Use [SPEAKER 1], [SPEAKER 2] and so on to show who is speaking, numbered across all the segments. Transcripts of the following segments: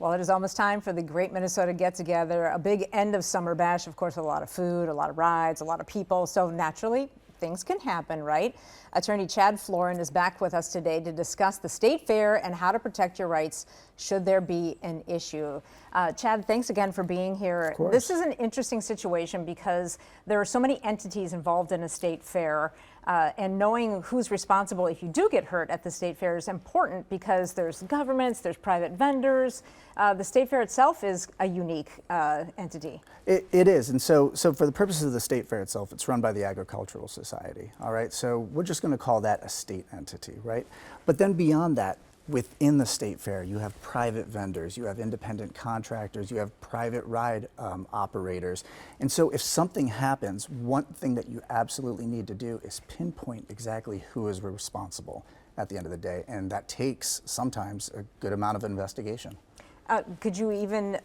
[SPEAKER 1] Well, it is almost time for the Great Minnesota Get Together, a big end of summer bash. Of course, a lot of food, a lot of rides, a lot of people. So naturally, things can happen, right? Attorney Chad Florin is back with us today to discuss the state fair and how to protect your rights should there be an issue. Chad, thanks again for being here.
[SPEAKER 2] Of course.
[SPEAKER 1] This is an interesting situation because there are so many entities involved in a state fair. And knowing who's responsible if you do get hurt at the state fair is important because there's governments, there's private vendors. The state fair itself is a unique entity.
[SPEAKER 2] It is, and so for the purposes of the state fair itself, it's run by the Agricultural Society, all right? So we're just gonna call that a state entity, right? But then beyond that, within the state fair, you have private vendors, you have independent contractors, you have private ride operators. And so if something happens, one thing that you absolutely need to do is pinpoint exactly who is responsible at the end of the day. And that takes sometimes a good amount of investigation.
[SPEAKER 1] Could you even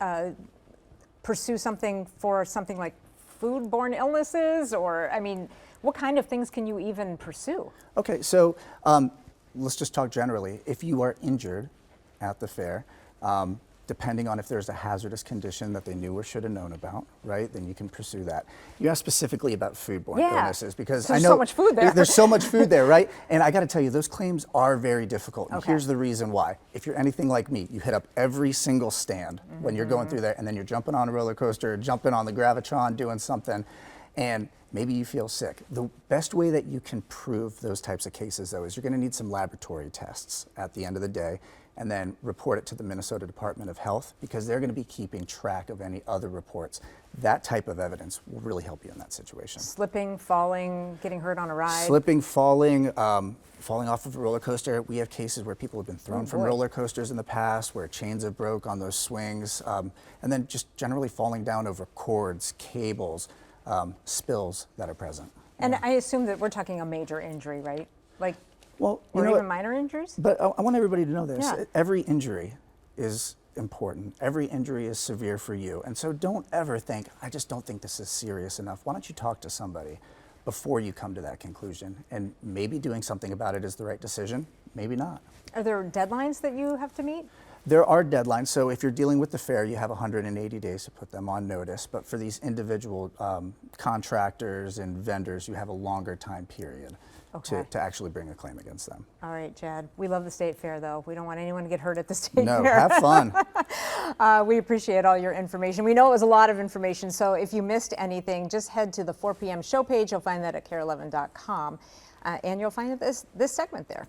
[SPEAKER 1] pursue something for something like foodborne illnesses? Or, I mean, what kind of things can you even pursue?
[SPEAKER 2] Okay, so let's just talk generally. If you are injured at the fair, depending on if there's a hazardous condition that they knew or should have known about, right, then you can pursue that. You asked specifically about foodborne illnesses because
[SPEAKER 1] there's
[SPEAKER 2] I know
[SPEAKER 1] so much food there.
[SPEAKER 2] There's so much food there, right? And I got to tell you, those claims are very difficult. And here's the reason why. If you're anything like me, you hit up every single stand when you're going through there, and then you're jumping on a roller coaster, jumping on the Gravitron, doing something, and maybe you feel sick. The best way that you can prove those types of cases, though, is you're going to need some laboratory tests at the end of the day, and then report it to the Minnesota Department of Health because they're going to be keeping track of any other reports. That type of evidence will really help you in that situation.
[SPEAKER 1] Slipping, falling, getting hurt on a ride?
[SPEAKER 2] Slipping, falling, falling off of a roller coaster. We have cases where people have been thrown from roller coasters in the past, where chains have broke on those swings, and then just generally falling down over cords, cables, spills that are present.
[SPEAKER 1] And I assume that we're talking a major injury, right? Like,
[SPEAKER 2] well,
[SPEAKER 1] or even minor injuries?
[SPEAKER 2] But I want everybody to know this.
[SPEAKER 1] Yeah.
[SPEAKER 2] Every injury is important. Every injury is severe for you. And so don't ever think, I just don't think this is serious enough. Why don't you talk to somebody before you come to that conclusion? And maybe doing something about it is the right decision, maybe not.
[SPEAKER 1] Are there deadlines that you have to meet?
[SPEAKER 2] There are deadlines. So if you're dealing with the fair, you have 180 days to put them on notice. But for these individual contractors and vendors, you have a longer time period to actually bring a claim against them.
[SPEAKER 1] All right, Chad. We love the state fair, though. We don't want anyone to get hurt at the state fair.
[SPEAKER 2] No, have fun.
[SPEAKER 1] We appreciate all your information. We know it was a lot of information, so if you missed anything, just head to the 4 p.m. show page. You'll find that at care11.com, and you'll find this segment there.